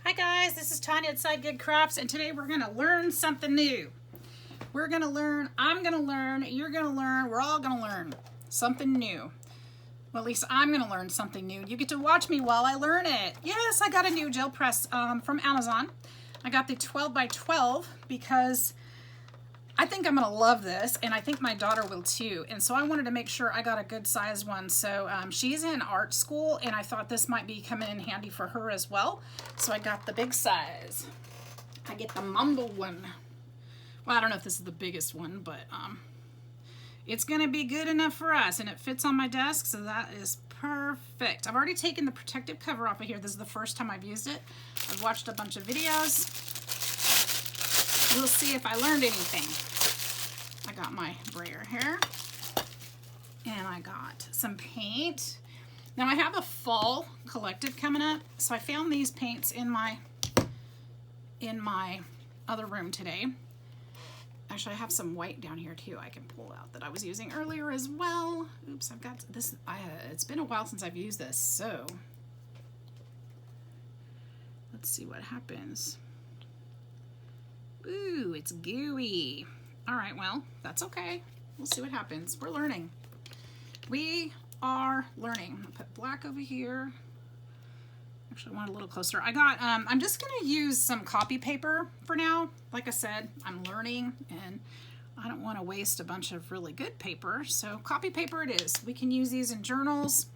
Hi guys, this is Tanya at Side Gig Crafts, and today we're going to learn something new. We're going to learn, I'm going to learn, you're going to learn, we're all going to learn something new. Well, at least I'm going to learn something new. You get to watch me while I learn it. Yes, I got a new gel press from Amazon. I got the 12 by 12 because I think I'm going to love this, and I think my daughter will too. And so I wanted to make sure I got a good size one. So she's in art school, and I thought this might be coming in handy for her as well. So I got the big size. I get the Mumble one. Well, I don't know if this is the biggest one, but it's going to be good enough for us, and it fits on my desk, so that is perfect. I've already taken the protective cover off of here. This is the first time I've used it. I've watched a bunch of videos. We'll see if I learned anything. I got my brayer here, and I got some paint. Now I have a fall collective coming up, so I found these paints in my other room today. Actually, I have some white down here too I can pull out that I was using earlier as well. Oops, I've got this. It's been a while since I've used this, so let's see what happens. Ooh, it's gooey. All right, well, that's okay. We'll see what happens. We're learning. We are learning. I'm gonna put black over here. Actually, I want it a little closer. I got, I'm just gonna use some copy paper for now. Like I said, I'm learning, and I don't wanna waste a bunch of really good paper. So copy paper it is. We can use these in journals.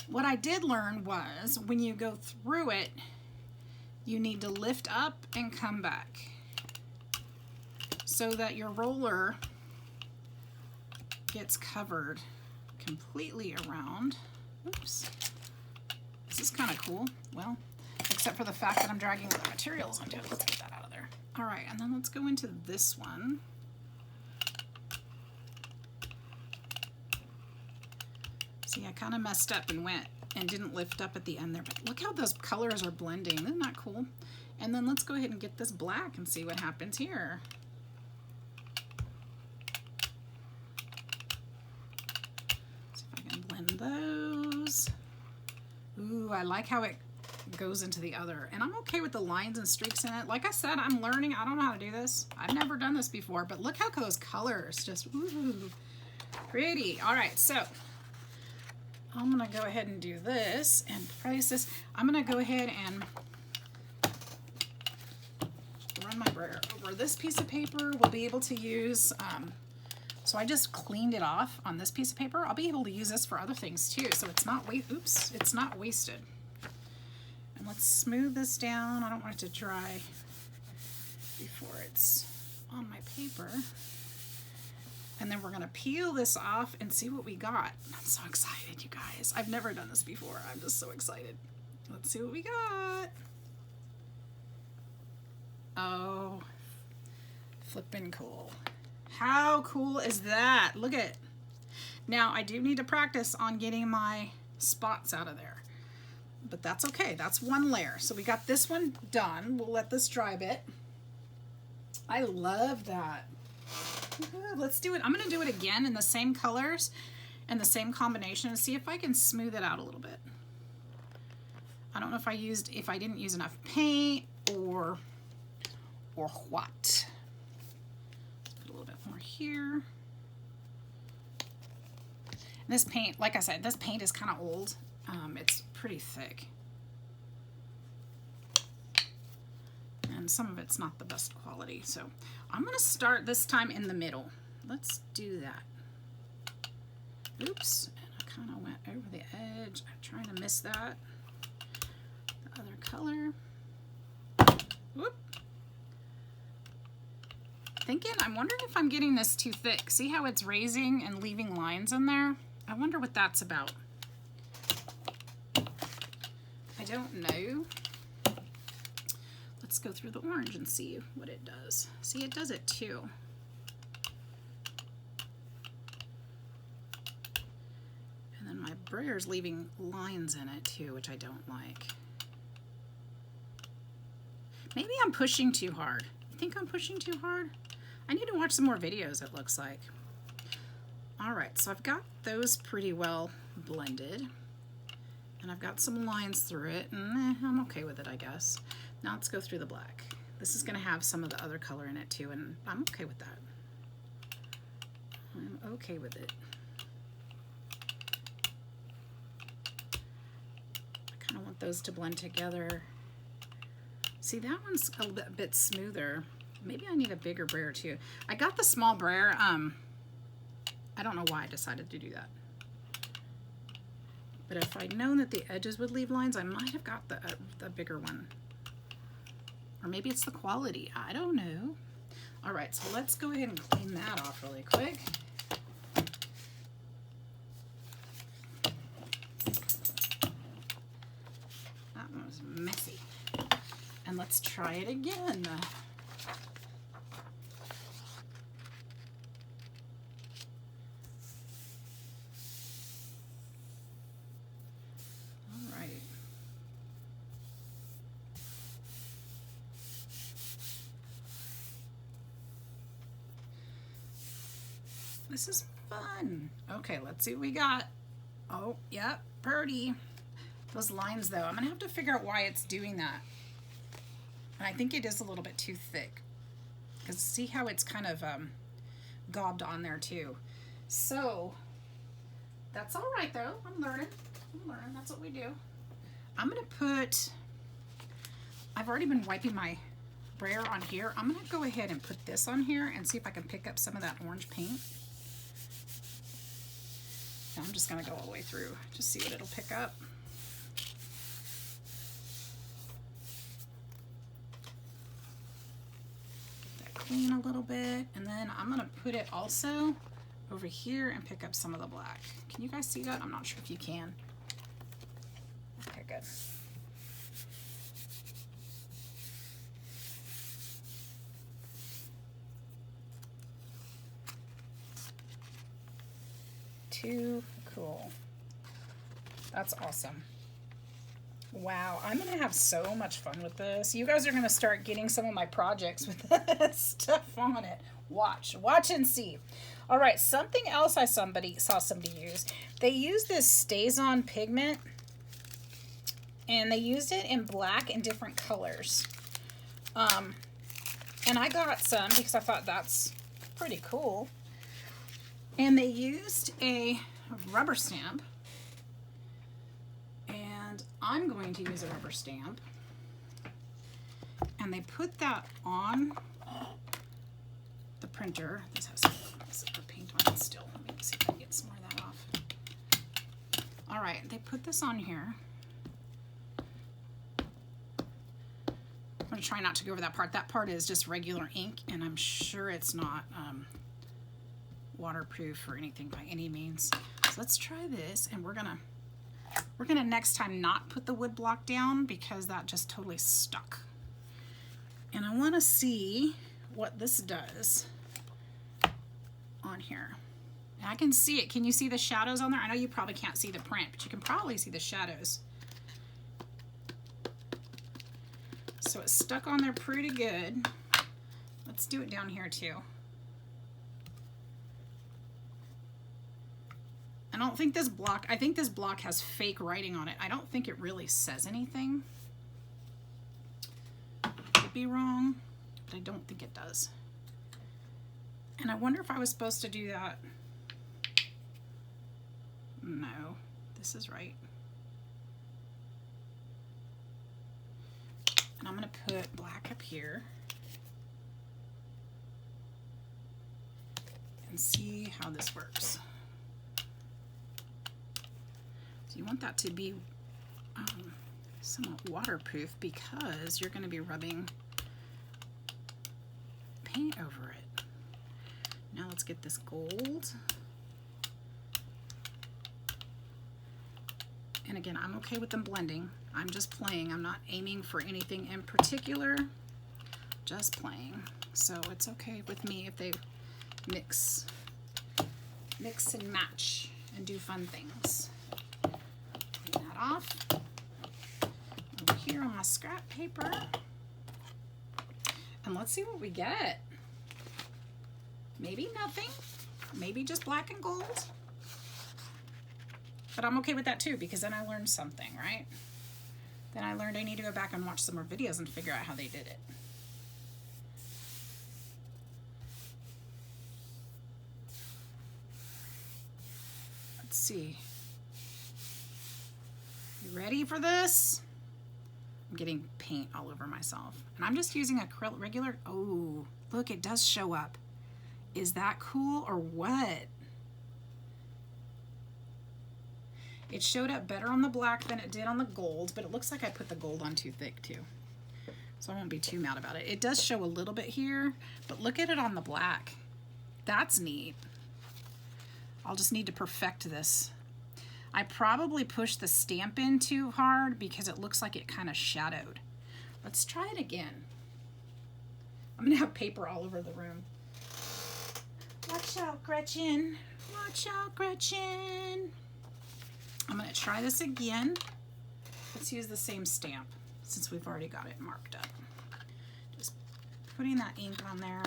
What I did learn was when you go through it, you need to lift up and come back so that your roller gets covered completely around. Oops. This is kind of cool. Well, except for the fact that I'm dragging the materials onto it. Let's get that out of there. All right, and then let's go into this one. See, I kind of messed up and went and didn't lift up at the end there, but look how those colors are blending. Isn't that cool? And then let's go ahead and get this black and see what happens here. See if I can blend those. Ooh, I like how it goes into the other. And I'm okay with the lines and streaks in it. Like I said, I'm learning. I don't know how to do this. I've never done this before, but look how those colors just, ooh, pretty. All right, so I'm gonna go ahead and do this and place this. I'm gonna go ahead and run my brayer over this piece of paper. We'll be able to use, so I just cleaned it off on this piece of paper. I'll be able to use this for other things too, so it's not it's not wasted. And let's smooth this down. I don't want it to dry before it's on my paper. And then we're gonna peel this off and see what we got. I'm so excited, you guys. I've never done this before. I'm just so excited. Let's see what we got. Oh, flippin' cool. How cool is that? Look at it. Now, I do need to practice on getting my spots out of there, but that's okay. That's one layer. So we got this one done. We'll let this dry a bit. I love that. Let's do it. I'm going to do it again in the same colors and the same combination and see if I can smooth it out a little bit. I don't know if I didn't use enough paint or what. Let's put a little bit more here. And this paint, like I said, this paint is kind of old. It's pretty thick. And some of it's not the best quality. So I'm gonna start this time in the middle. Let's do that. Oops, and I kind of went over the edge. I'm trying to miss that. The other color. Whoop. I'm wondering if I'm getting this too thick. See how it's raising and leaving lines in there? I wonder what that's about. I don't know. Let's go through the orange and see what it does. See, it does it too. And then my brayer's leaving lines in it too, which I don't like. Maybe I'm pushing too hard. You think I'm pushing too hard? I need to watch some more videos, it looks like. All right, so I've got those pretty well blended. And I've got some lines through it, and I'm okay with it, I guess. Now let's go through the black. This is going to have some of the other color in it too, and I'm okay with that. I'm okay with it. I kind of want those to blend together. See, that one's a bit smoother. Maybe I need a bigger brayer too. I got the small brayer. I don't know why I decided to do that. But if I'd known that the edges would leave lines, I might have got the bigger one. Or maybe it's the quality. I don't know. All right, so let's go ahead and clean that off really quick. That one was messy. And let's try it again. This is fun. Okay, let's see what we got. Oh, yep, pretty. Those lines though, I'm gonna have to figure out why it's doing that. And I think it is a little bit too thick. Because see how it's kind of gobbed on there too. So, that's all right though. I'm learning, that's what we do. I'm gonna put, I've already been wiping my brayer on here. I'm gonna go ahead and put this on here and see if I can pick up some of that orange paint. I'm just going to go all the way through, just see what it'll pick up. Get that clean a little bit, and then I'm going to put it also over here and pick up some of the black. Can you guys see that? I'm not sure if you can. Okay, good. Too cool. That's awesome. Wow, I'm gonna have so much fun with this. You guys are gonna start getting some of my projects with this stuff on it. Watch and see. All right, something else I saw somebody use. They use this StazOn pigment, and they used it in black and different colors. And I got some because I thought that's pretty cool. And they used a rubber stamp, and I'm going to use a rubber stamp, and they put that on the printer. This has some paint on it still. Let me see if I can get some more of that off. All right, they put this on here. I'm going to try not to go over that part. That part is just regular ink, and I'm sure it's not waterproof or anything by any means. So let's try this, and we're gonna next time not put the wood block down because that just totally stuck. And I want to see what this does on here. And I can see it. Can you see the shadows on there? I know you probably can't see the print, but you can probably see the shadows. So it's stuck on there pretty good. Let's do it down here too. I don't think this block, I think this block has fake writing on it. I don't think it really says anything. Could be wrong, but I don't think it does. And I wonder if I was supposed to do that. No, this is right. And I'm gonna put black up here and see how this works. So you want that to be somewhat waterproof because you're going to be rubbing paint over it. Now let's get this gold. And again, I'm okay with them blending. I'm just playing. I'm not aiming for anything in particular. Just playing. So it's okay with me if they mix and match and do fun things. Clean that off. Over here on my scrap paper. And let's see what we get. Maybe nothing. Maybe just black and gold. But I'm okay with that too, because then I learned something, right? Then I learned I need to go back and watch some more videos and figure out how they did it. Let's see. You ready for this? I'm getting paint all over myself. And I'm just using acrylic regular. Oh, look, it does show up. Is that cool or what? It showed up better on the black than it did on the gold, but it looks like I put the gold on too thick too. So I won't be too mad about it. It does show a little bit here, but look at it on the black. That's neat. I'll just need to perfect this. I probably pushed the stamp in too hard because it looks like it kind of shadowed. Let's try it again. I'm gonna have paper all over the room. Watch out, Gretchen. Watch out, Gretchen. I'm gonna try this again. Let's use the same stamp since we've already got it marked up. Just putting that ink on there.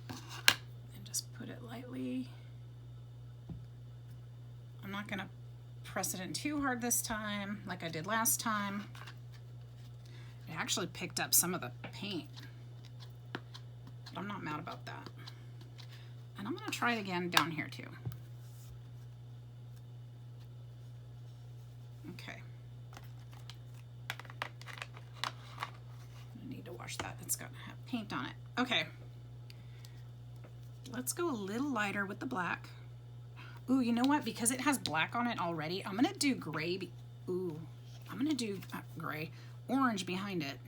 And just put it lightly. I'm not gonna press it in too hard this time like I did last time. It actually picked up some of the paint. But I'm not mad about that. And I'm going to try it again down here too. Okay. I need to wash that. It's got to have paint on it. Okay. Let's go a little lighter with the black. Ooh, you know what? Because it has black on it already, I'm going to do gray. Ooh, I'm going to do gray. Orange behind it.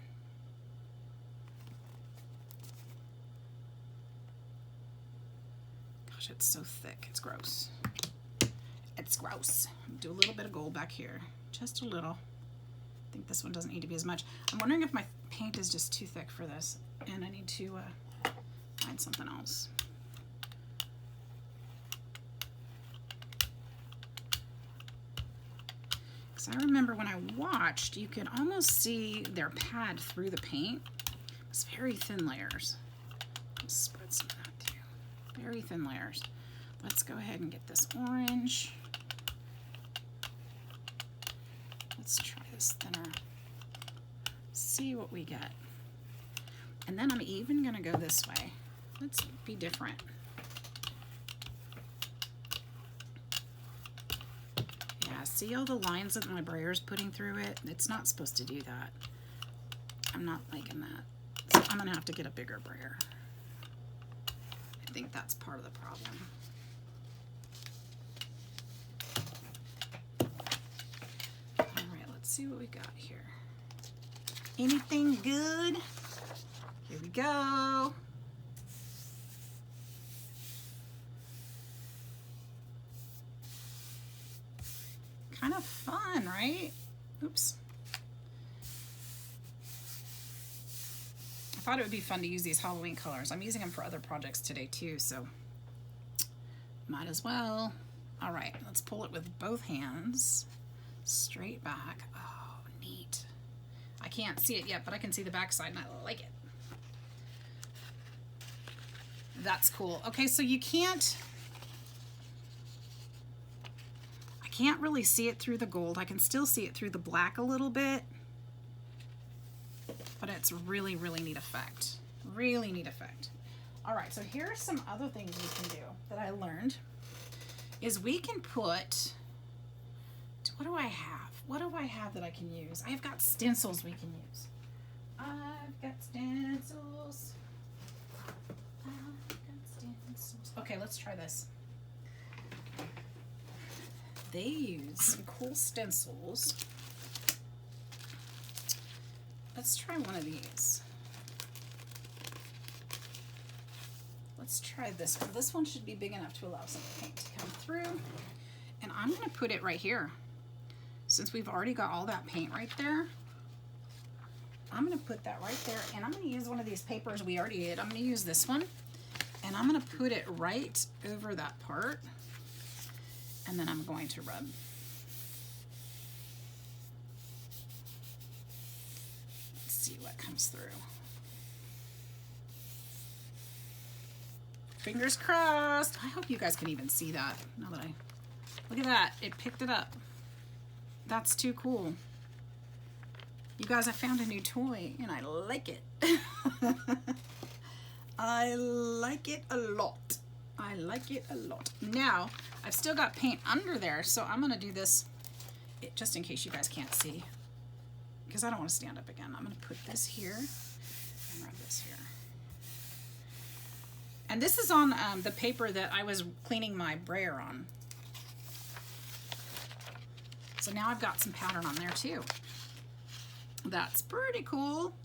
Gosh, it's so thick. It's gross. It's gross. Do a little bit of gold back here. Just a little. I think this one doesn't need to be as much. I'm wondering if my paint is just too thick for this and I need to find something else. I remember when I watched, you could almost see their pad through the paint. It's very thin layers. Let's spread some of that too. Very thin layers. Let's go ahead and get this orange. Let's try this thinner. See what we get. And then I'm even gonna go this way. Let's be different. See all the lines that my brayer is putting through it? It's not supposed to do that. I'm not liking that. So I'm gonna have to get a bigger brayer. I think that's part of the problem. All right, let's see what we got here. Anything good? Here we go. Kind of fun, right? Oops. I thought it would be fun to use these Halloween colors. I'm using them for other projects today too, so might as well. All right, let's pull it with both hands. Straight back. Oh, neat. I can't see it yet, but I can see the back side and I like it. That's cool. Okay, so you can't really see it through the gold. I can still see it through the black a little bit, but it's really, really neat effect. Really neat effect. All right, so here are some other things we can do that I learned is we can put, what do I have? What do I have that I can use? I've got stencils we can use. I've got stencils. I've got stencils. Okay, let's try this. They use some cool stencils. Let's try one of these. Let's try this one. This one should be big enough to allow some paint to come through. And I'm going to put it right here. Since we've already got all that paint right there, I'm going to put that right there. And I'm going to use one of these papers we already did. I'm going to use this one. And I'm going to put it right over that part. And then I'm going to rub. Let's see what comes through. Fingers crossed. I hope you guys can even see that. Now that look at that, it picked it up. That's too cool. You guys, I found a new toy and I like it. I like it a lot. I like it a lot. Now, I've still got paint under there, so I'm gonna do this just in case you guys can't see, because I don't want to stand up again. I'm gonna put this here and rub this here. And this is on the paper that I was cleaning my brayer on. So now I've got some pattern on there too. That's pretty cool.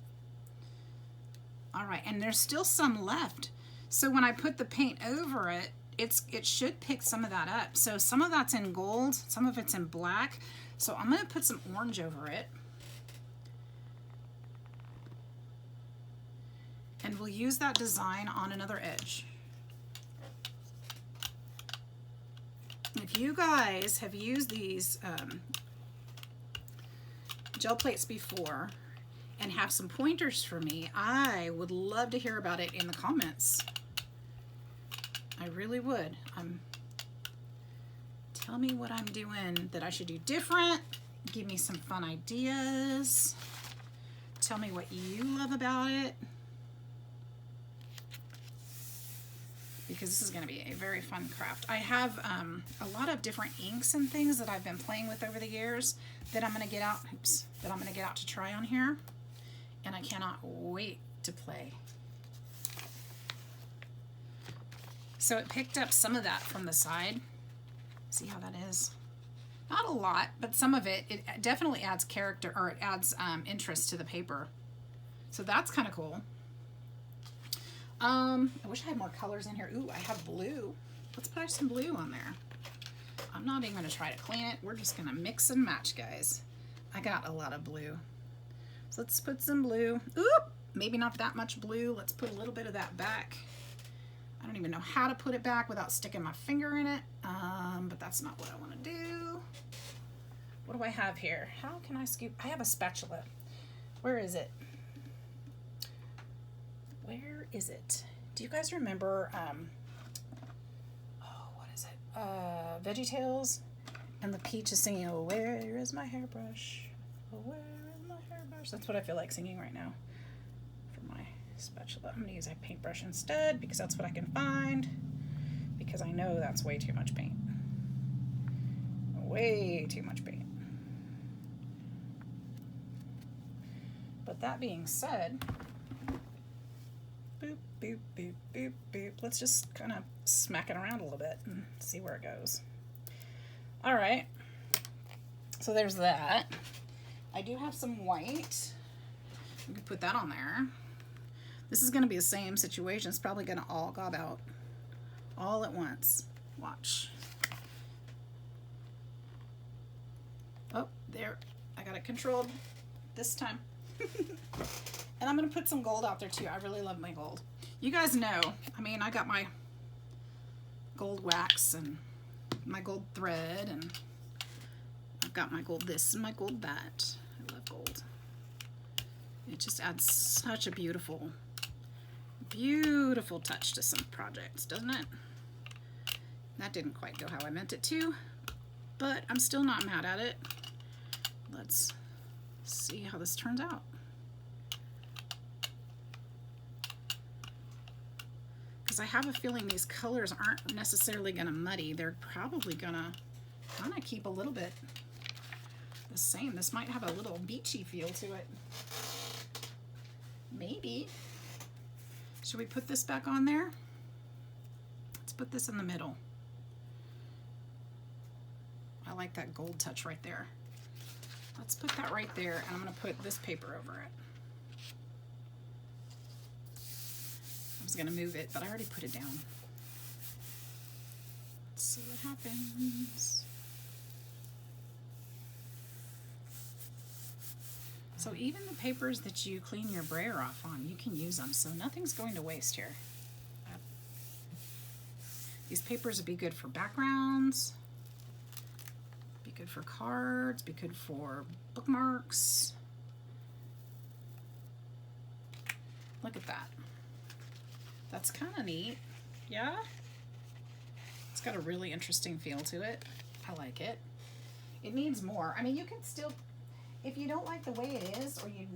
All right, and there's still some left. So when I put the paint over it, it should pick some of that up. So some of that's in gold, some of it's in black. So I'm gonna put some orange over it. And we'll use that design on another edge. If you guys have used these gel plates before and have some pointers for me, I would love to hear about it in the comments. I really would. Tell me what I'm doing that I should do different. Give me some fun ideas. Tell me what you love about it. Because this is going to be a very fun craft. I have a lot of different inks and things that I've been playing with over the years that I'm going to get out. Oops, that I'm going to get out to try on here, and I cannot wait to play. So it picked up some of that from the side. See how that is? Not a lot, but some of it. It definitely adds character, or it adds interest to the paper. So that's kind of cool. I wish I had more colors in here. Ooh, I have blue. Let's put some blue on there. I'm not even going to try to clean it. We're just going to mix and match, guys. I got a lot of blue. So let's put some blue. Oop! Maybe not that much blue. Let's put a little bit of that back. I don't even know how to put it back without sticking my finger in it. But that's not what I want to do. What do I have here? How can I scoop? I have a spatula. Where is it? Where is it? Do you guys remember, oh, what is it? VeggieTales? And the peach is singing, oh, where is my hairbrush? Oh, where is my hairbrush? That's what I feel like singing right now for my spatula. I'm gonna use a paintbrush instead because that's what I can find, because I know that's way too much paint. Way too much paint. But that being said, boop, boop, boop, boop, boop. Let's just kind of smack it around a little bit and see where it goes. All right, so there's that. I do have some white. We can put that on there. This is going to be the same situation. It's probably going to all gob out all at once. Watch. Oh, there. I got it controlled this time. And I'm going to put some gold out there too. I really love my gold. You guys know, I mean, I got my gold wax and my gold thread, and I've got my gold this and my gold that. I love gold. It just adds such a beautiful, beautiful touch to some projects, doesn't it? That didn't quite go how I meant it to, but I'm still not mad at it. Let's see how this turns out. I have a feeling these colors aren't necessarily going to muddy. They're probably going to kind of keep a little bit the same. This might have a little beachy feel to it. Maybe. Should we put this back on there? Let's put this in the middle. I like that gold touch right there. Let's put that right there, and I'm going to put this paper over it. I was going to move it, but I already put it down. Let's see what happens. So even the papers that you clean your brayer off on, you can use them, so nothing's going to waste here. These papers would be good for backgrounds, be good for cards, be good for bookmarks. Look at that. That's kind of neat. Yeah? It's got a really interesting feel to it. I like it. It needs more. I mean, you can still, if you don't like the way it is, or you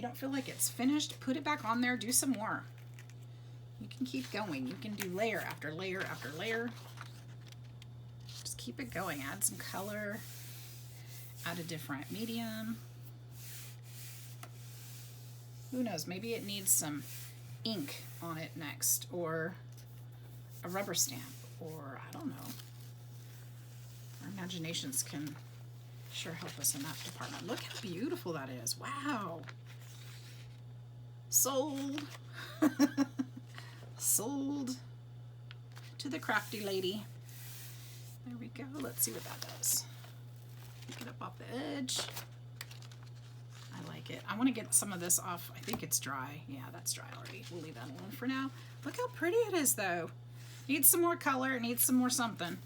don't feel like it's finished, put it back on there, do some more. You can keep going. You can do layer after layer after layer. Just keep it going. Add some color. Add a different medium. Who knows? Maybe it needs some ink on it next, or a rubber stamp, or I don't know. Our imaginations can sure help us in that department. Look how beautiful that is. Wow. Sold. Sold to the crafty lady. There we go. Let's see what that does. Pick it up off the edge. I like it. I want to get some of this off. I think it's dry. Yeah, that's dry already. We'll leave that alone for now. Look how pretty it is, though. Needs some more color. It needs some more something.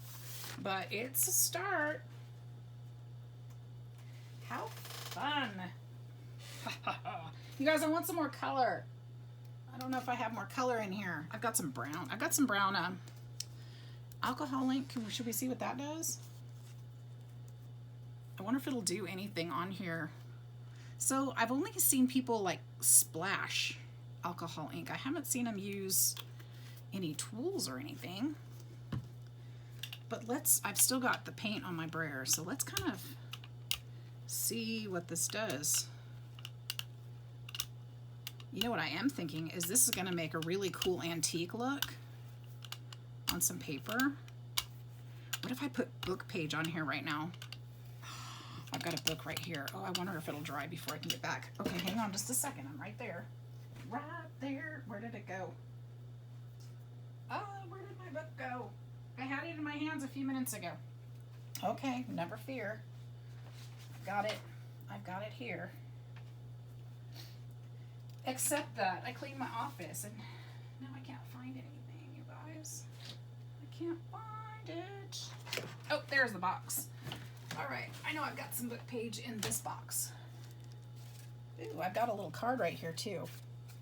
But it's a start. How fun. You guys, I want some more color. I don't know if I have more color in here. I've got some brown. I've got some brown alcohol ink. Should we see what that does? I wonder if it'll do anything on here. So I've only seen people like splash alcohol ink. I haven't seen them use any tools or anything. But I've still got the paint on my brayer, so let's kind of see what this does. You know what I am thinking is this is going to make a really cool antique look on some paper. What if I put book page on here right now? I've got a book right here. Oh, I wonder if it'll dry before I can get back. Okay, hang on just a second. I'm right there. Right there. Where did it go? Oh, where did my book go? I had it in my hands a few minutes ago. Okay, never fear. I've got it. I've got it here. Except that I cleaned my office and now I can't find anything, you guys. I can't find it. Oh, there's the box. All right, I know I've got some book page in this box. Ooh, I've got a little card right here too.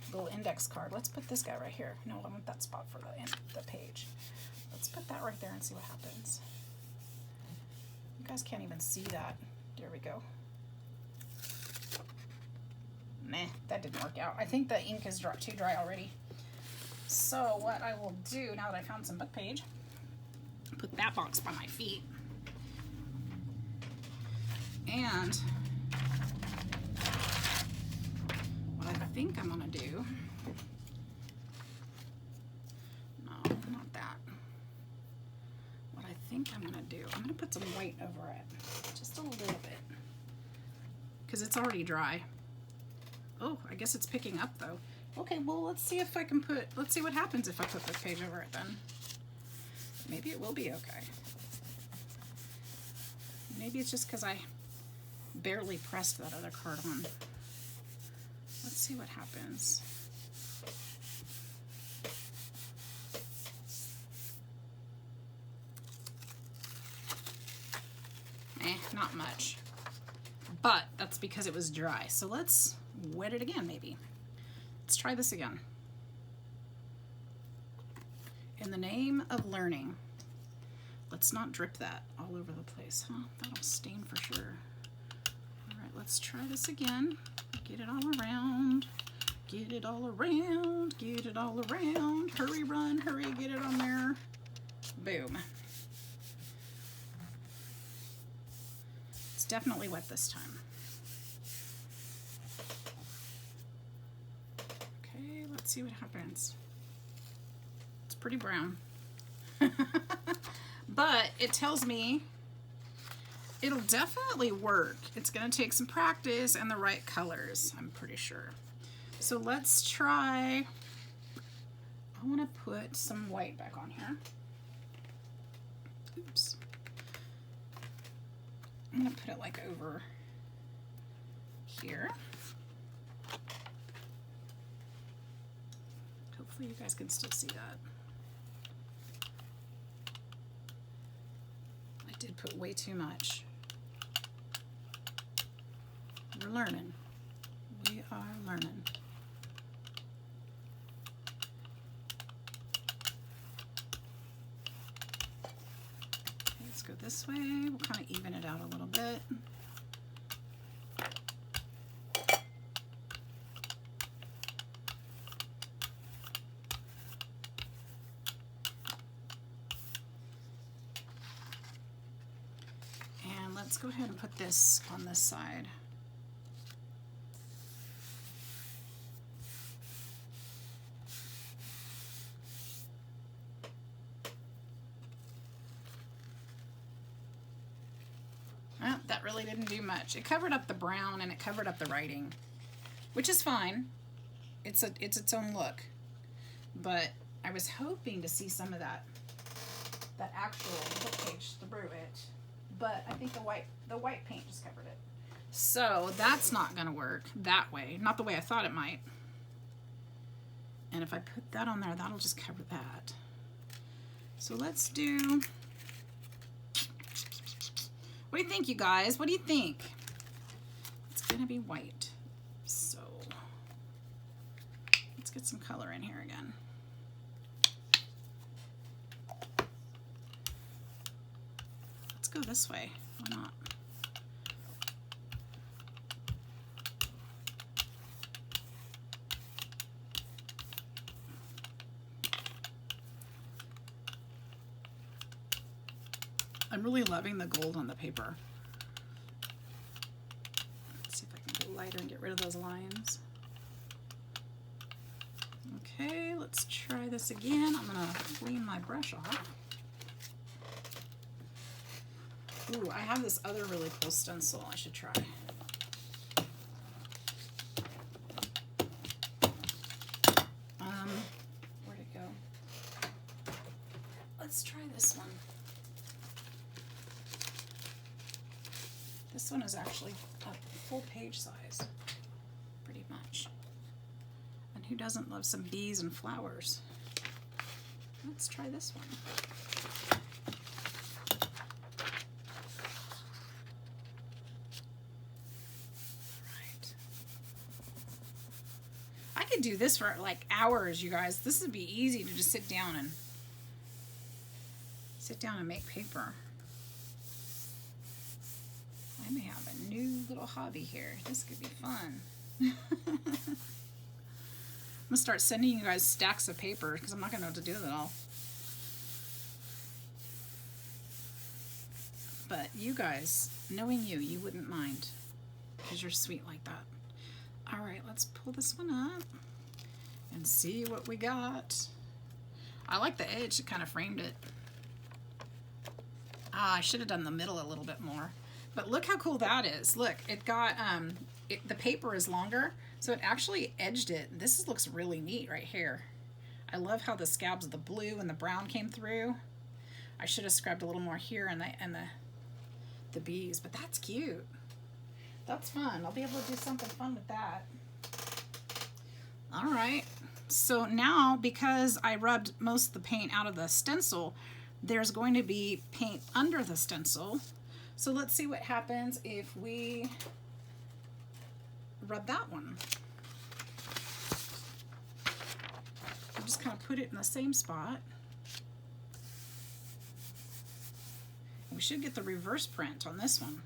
A little index card. Let's put this guy right here. No, I want that spot for the page. Let's put that right there and see what happens. You guys can't even see that. There we go. Meh, that didn't work out. I think the ink is too dry already. So what I will do, now that I found some book page, put that box by my feet. And what I think I'm gonna do, no, not that. What I think I'm gonna do, I'm gonna put some white over it, just a little bit, because it's already dry. Oh, I guess it's picking up though. Okay, well, let's see if I can let's see what happens if I put this page over it then. Maybe it will be okay. Maybe it's just because I barely pressed that other card on. Let's see what happens. Not much. But that's because it was dry. So let's wet it again, maybe. Let's try this again. In the name of learning. Let's not drip that all over the place, huh? That'll stain for sure. All right, let's try this again. Get it all around. Get it all around. Get it all around. Hurry, run, hurry, get it on there. Boom. It's definitely wet this time. Okay, let's see what happens. It's pretty brown. But it tells me it'll definitely work. It's going to take some practice and the right colors, I'm pretty sure. So let's try. I want to put some white back on here. Oops. I'm going to put it like over here. Hopefully you guys can still see that. I did put way too much. We're learning. We are learning. this way. We'll kind of even it out a little bit. And let's go ahead and put this on this side. Well, that really didn't do much. It covered up the brown and it covered up the writing, which is fine. It's its own look. But I was hoping to see some of that actual book page through it. But I think the white paint just covered it. So that's not gonna work that way. Not the way I thought it might. And if I put that on there, that'll just cover that. So let's do, what do you think, you guys? What do you think? It's gonna be white. So let's get some color in here again. Let's go this way. Why not? I'm really loving the gold on the paper. Let's see if I can go lighter and get rid of those lines. Okay, let's try this again. I'm gonna clean my brush off. Ooh, I have this other really cool stencil I should try. Where'd it go? Let's try this one. This one is actually a full page size, pretty much. And who doesn't love some bees and flowers? Let's try this one. Right. I could do this for like hours, you guys. This would be easy to just sit down and make paper. I may have a new little hobby here. This could be fun. I'm gonna start sending you guys stacks of paper because I'm not gonna know what to do with it all. But you guys, knowing you, you wouldn't mind because you're sweet like that. All right, let's pull this one up and see what we got. I like the edge. It kind of framed it. Ah, I should have done the middle a little bit more. But look how cool that is. Look, it got, the paper is longer, so it actually edged it. This looks really neat right here. I love how the scabs of the blue and the brown came through. I should have scrubbed a little more here and the bees, but that's cute. That's fun. I'll be able to do something fun with that. All right. So now, because I rubbed most of the paint out of the stencil, there's going to be paint under the stencil. So let's see what happens if we rub that one. I'll just kind of put it in the same spot. We should get the reverse print on this one.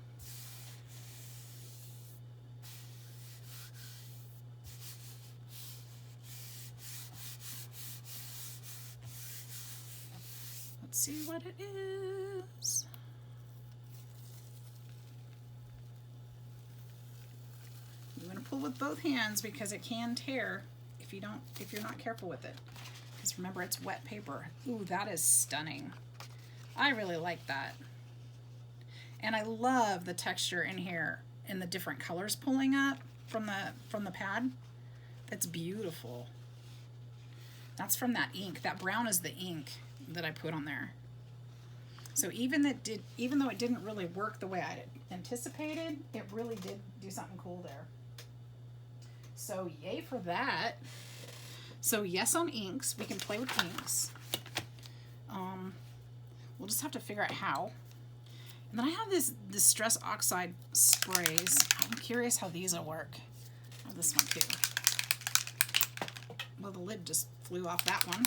Let's see what it is. You want to pull with both hands because it can tear if you're not careful with it. Because remember, it's wet paper. Ooh, that is stunning. I really like that. And I love the texture in here and the different colors pulling up from the pad. That's beautiful. That's from that ink. That brown is the ink that I put on there. So even though it didn't really work the way I anticipated, it really did do something cool there. So yay for that. So yes on inks. We can play with inks. We'll just have to figure out how. And then I have this Distress Oxide sprays. I'm curious how these will work. Oh, this one too. Well, the lid just flew off that one.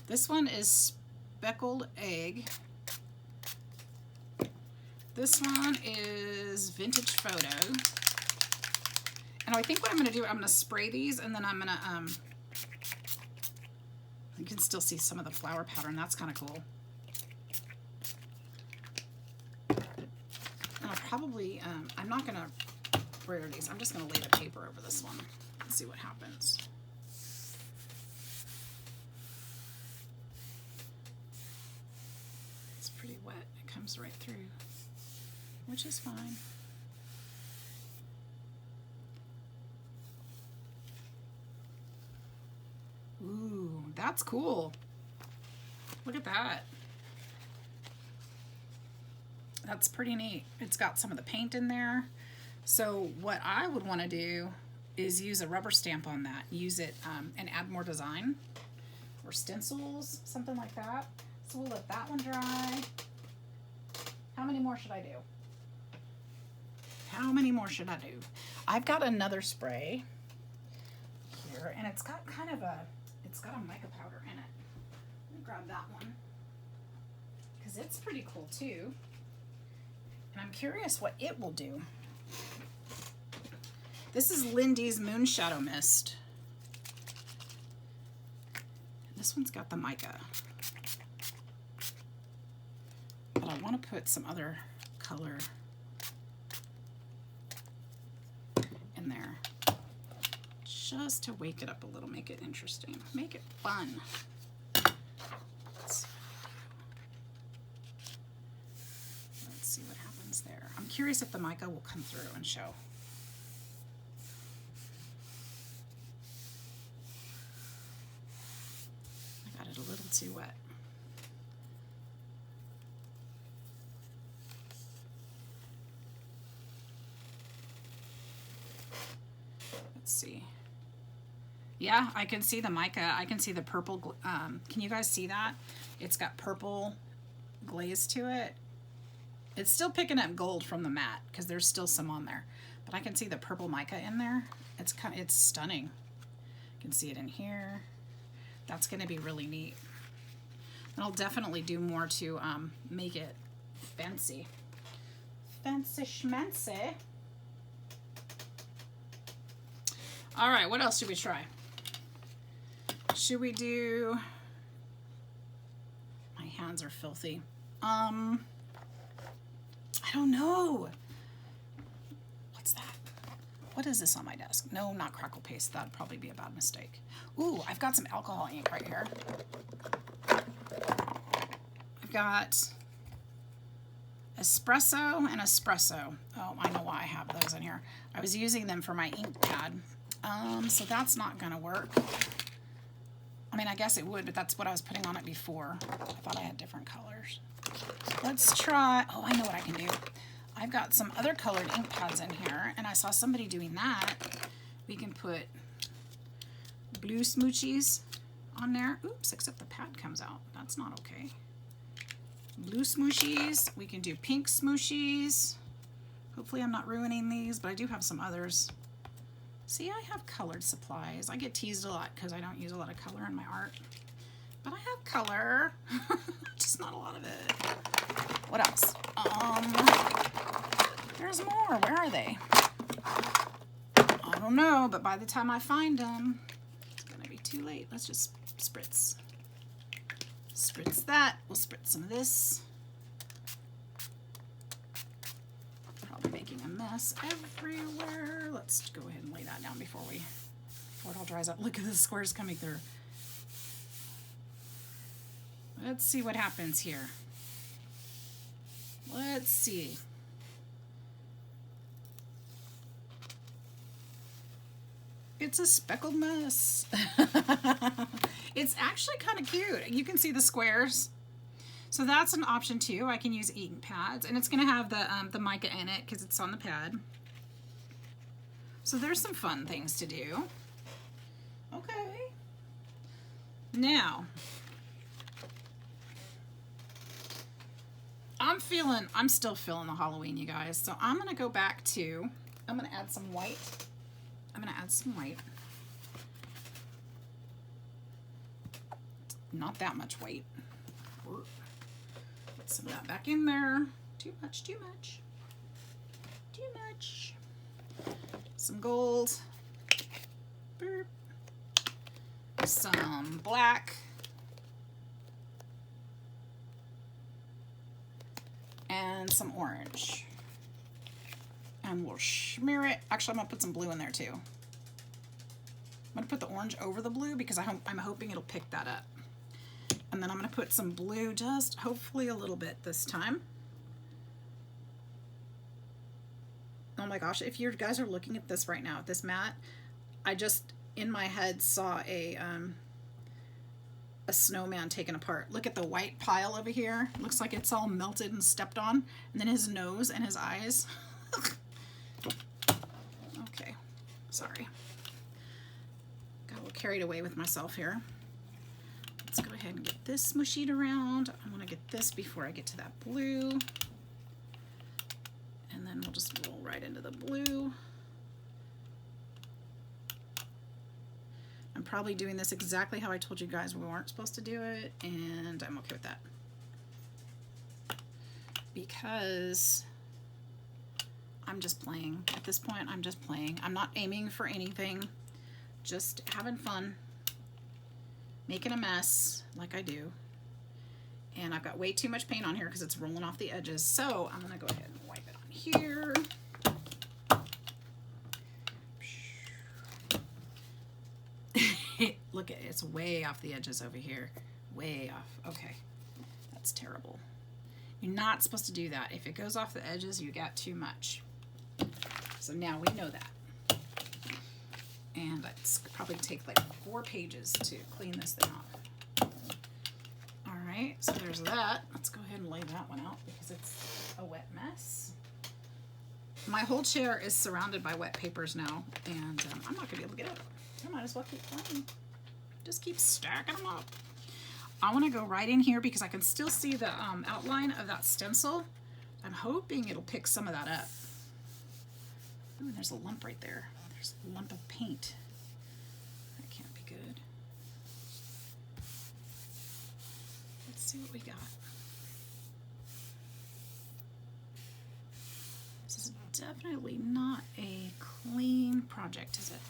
This one is Speckled Egg. This one is Vintage Photo. And I think what I'm going to do, I'm going to spray these, and then I'm going to, you can still see some of the flower pattern. That's kind of cool. And I'll probably, I'm not going to brayer these. I'm just going to lay the paper over this one and see what happens. It's pretty wet. It comes right through, which is fine. Ooh, that's cool. Look at that. That's pretty neat. It's got some of the paint in there. So what I would want to do is use a rubber stamp on that. Use it and add more design. Or stencils, something like that. So we'll let that one dry. How many more should I do? How many more should I do? I've got another spray here, and it's got kind of a, it's got a mica powder in it. Let me grab that one, because it's pretty cool too. And I'm curious what it will do. This is Lindy's Moon Shadow Mist. This one's got the mica. But I want to put some other color in there, just to wake it up a little, make it interesting, make it fun. Let's see what happens there. I'm curious if the mica will come through and show. I got it a little too wet. See, yeah, I can see the mica. I can see the purple. Can you guys see that? It's got purple glaze to it. It's still picking up gold from the matte because there's still some on there, but I can see the purple mica in there. It's stunning. You can see it in here. That's going to be really neat. And I'll definitely do more to make it fancy. Fancy schmancy. All right, what else should we try? Should we do, my hands are filthy. I don't know. What's that? What is this on my desk? No, not crackle paste. That'd probably be a bad mistake. Ooh, I've got some alcohol ink right here. I've got espresso and espresso. Oh, I know why I have those in here. I was using them for my ink pad. So that's not gonna work. I mean, I guess it would, but that's what I was putting on it before. I thought I had different colors. Let's try, oh, I know what I can do. I've got some other colored ink pads in here, and I saw somebody doing that. We can put blue smoochies on there. Oops, except the pad comes out. That's not okay. Blue smooshies. We can do pink smooshies. Hopefully I'm not ruining these, but I do have some others. See, I have colored supplies. I get teased a lot because I don't use a lot of color in my art. But I have color, just not a lot of it. What else? There's more. Where are they? I don't know, but by the time I find them, it's gonna be too late. Let's just spritz. Spritz that. We'll spritz some of this. Probably making a mess everywhere. Let's go ahead and lay that down before it all dries up. Look at the squares coming through. Let's see what happens here. Let's see. It's a speckled mess. It's actually kind of cute. You can see the squares. So that's an option too. I can use ink pads, and it's going to have the mica in it because it's on the pad. So there's some fun things to do. Okay. Now, I'm still feeling the Halloween, you guys. So I'm going to go back to, I'm going to add some white. not that much white. Put some of that back in there. Too much, too much. Too much. Some gold. Burp. Some black. And some orange. And we'll smear it. Actually, I'm gonna put some blue in there too. I'm gonna put the orange over the blue because I'm hoping it'll pick that up. And then I'm gonna put some blue, just hopefully a little bit this time. Oh my gosh, if you guys are looking at this right now, at this mat, I just in my head saw a snowman taken apart. Look at the white pile over here. Looks like it's all melted and stepped on. And then his nose and his eyes. Okay, sorry. Got a little carried away with myself here. Let's go ahead and get this smushied around. I want to get this before I get to that blue. And then we'll just roll right into the blue. I'm probably doing this exactly how I told you guys we weren't supposed to do it, and I'm okay with that. Because I'm just playing. At this point, I'm just playing. I'm not aiming for anything. Just having fun. Making a mess, like I do. And I've got way too much paint on here because it's rolling off the edges. So I'm going to go ahead and wipe it on here. Look at it, it's way off the edges over here. Way off. Okay, that's terrible. You're not supposed to do that. If it goes off the edges, you got too much. So now we know that. And it's probably take like 4 pages to clean this thing off. All right, so there's that. Let's go ahead and lay that one out because it's a wet mess. My whole chair is surrounded by wet papers now, and I'm not gonna be able to get out. I might as well keep playing. Just keep stacking them up. I want to go right in here because I can still see the outline of that stencil. I'm hoping it'll pick some of that up. Ooh, there's a lump right there. There's a lump of paint. That can't be good. Let's see what we got. This is definitely not a clean project, is it?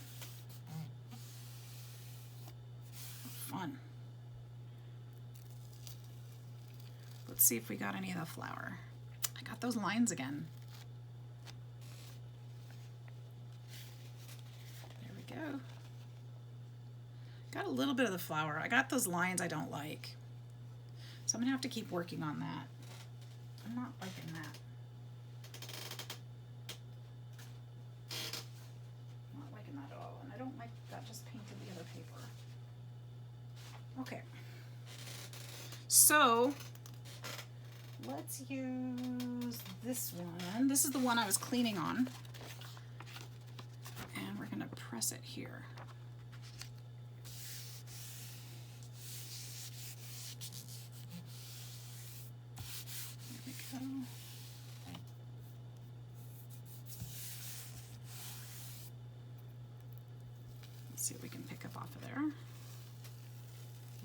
Fun. Let's see if we got any of the flower. I got those lines again. There we go. Got a little bit of the flower. I got those lines I don't like. So I'm gonna have to keep working on that. I'm not liking that. Not liking that at all. And I don't like that just painted the other paper. Okay, so let's use this one. This is the one I was cleaning on. And we're gonna press it here. There we go. Let's see what we can pick up off of there.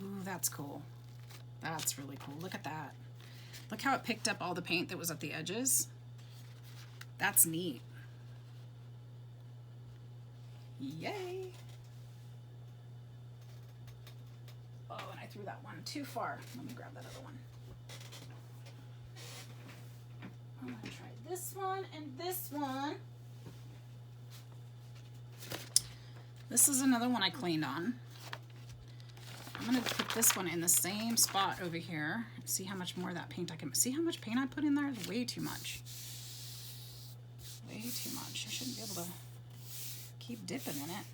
Ooh, that's cool. That's really cool. Look at that. Look how it picked up all the paint that was at the edges. That's neat. Yay. Oh, and I threw that one too far. Let me grab that other one. I'm gonna try this one and this one. This is another one I cleaned on. I'm gonna put this one in the same spot over here. See how much more of that paint I can, see how much paint I put in there? It's way too much. Way too much. I shouldn't be able to keep dipping in it.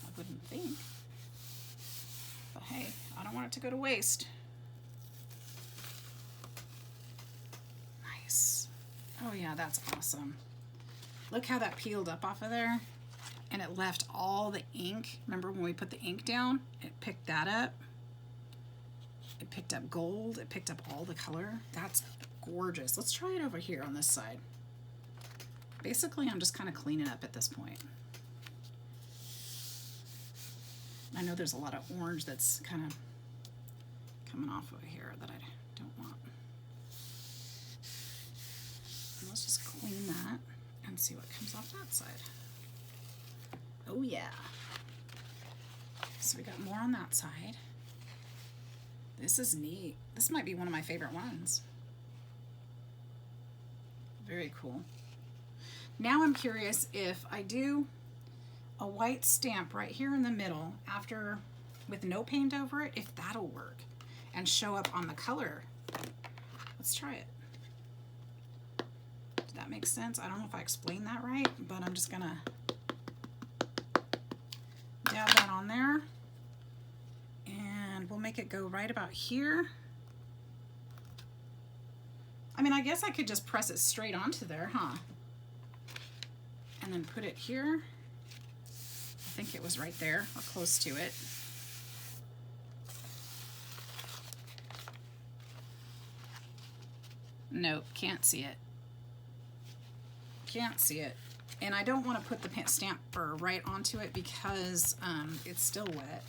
I wouldn't think. But hey, I don't want it to go to waste. Nice. Oh yeah, that's awesome. Look how that peeled up off of there. And it left all the ink. Remember when we put the ink down? It picked that up. It picked up gold. It picked up all the color. That's gorgeous. Let's try it over here on this side. Basically, I'm just kind of cleaning up at this point. I know there's a lot of orange that's kind of coming off over here that I don't want. And let's just clean that and see what comes off that side. Oh yeah. So we got more on that side. This is neat. This might be one of my favorite ones. Very cool. Now I'm curious if I do a white stamp right here in the middle after with no paint over it, if that'll work and show up on the color. Let's try it. Did that make sense? I don't know if I explained that right, but I'm just gonna dab that on there and we'll make it go right about here. I mean, I guess I could just press it straight onto there, huh? And then put it here. I think it was right there or close to it. Nope, can't see it. Can't see it. And I don't want to put the stamper right onto it because it's still wet.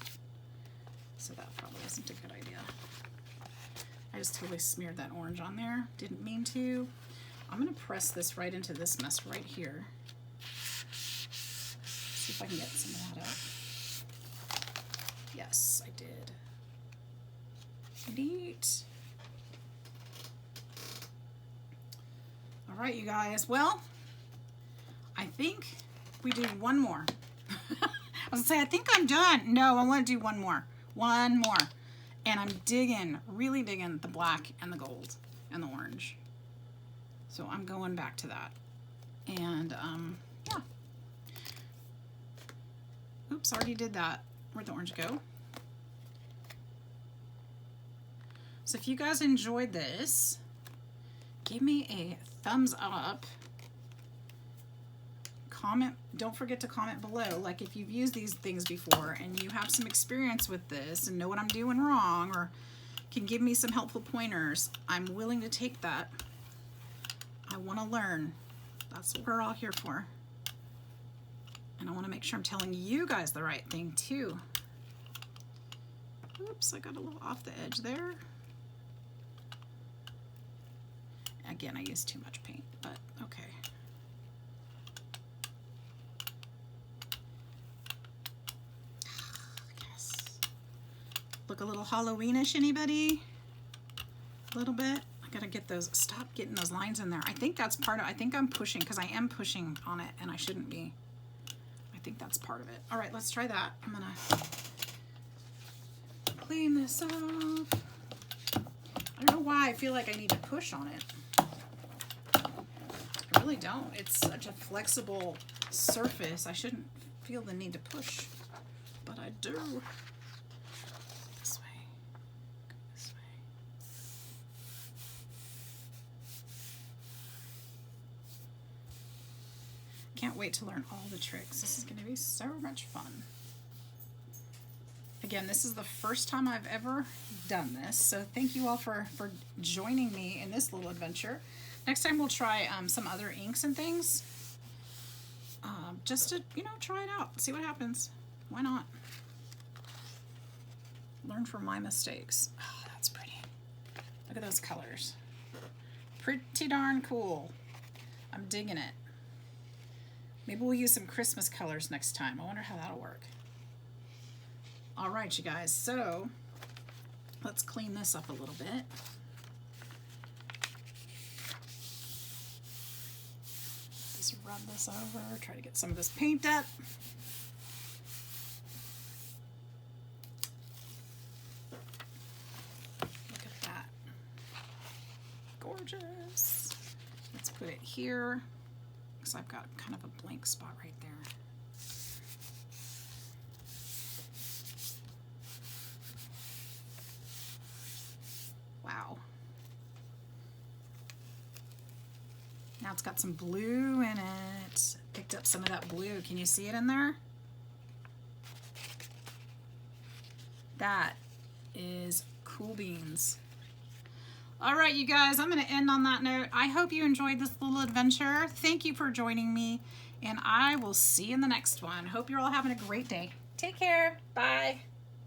So that probably isn't a good idea. I just totally smeared that orange on there. Didn't mean to. I'm going to press this right into this mess right here. See if I can get some of that out. Yes, I did. Neat. All right, you guys. Well, I think we do one more. I was gonna say, I think I'm done. No, I want to do one more. One more. And I'm digging, really digging the black and the gold and the orange. So I'm going back to that. And yeah. Oops, already did that. Where'd the orange go? So if you guys enjoyed this, give me a thumbs up. Comment, don't forget to comment below, like if you've used these things before and you have some experience with this and know what I'm doing wrong or can give me some helpful pointers. I'm willing to take that. I want to learn. That's what we're all here for. And I want to make sure I'm telling you guys the right thing too. Oops, I got a little off the edge there. Again, I used too much paint, but okay. Yes. Look a little Halloweenish, anybody? A little bit. I gotta get those, stop getting those lines in there. I think that's part of, I think I'm pushing, because I am pushing on it and I shouldn't be. I think that's part of it. All right, let's try that. I'm gonna clean this off. I don't know why I feel like I need to push on it. I really don't. It's such a flexible surface. I shouldn't feel the need to push, but I do. This way. Go this way. Can't wait to learn all the tricks. This is going to be so much fun. Again, this is the first time I've ever done this, so thank you all for joining me in this little adventure. Next time we'll try some other inks and things, just to, you know, try it out, see what happens. Why not? Learn from my mistakes. Oh, that's pretty. Look at those colors. Pretty darn cool. I'm digging it. Maybe we'll use some Christmas colors next time. I wonder how that'll work. All right, you guys, so let's clean this up a little bit. Just rub this over, try to get some of this paint up. Look at that. Gorgeous. Let's put it here, because I've got kind of a blank spot right there. Wow. Now it's got some blue in it. Picked up some of that blue. Can you see it in there? That is cool beans. All right, you guys, I'm going to end on that note. I hope you enjoyed this little adventure. Thank you for joining me, and I will see you in the next one. Hope you're all having a great day. Take care. Bye.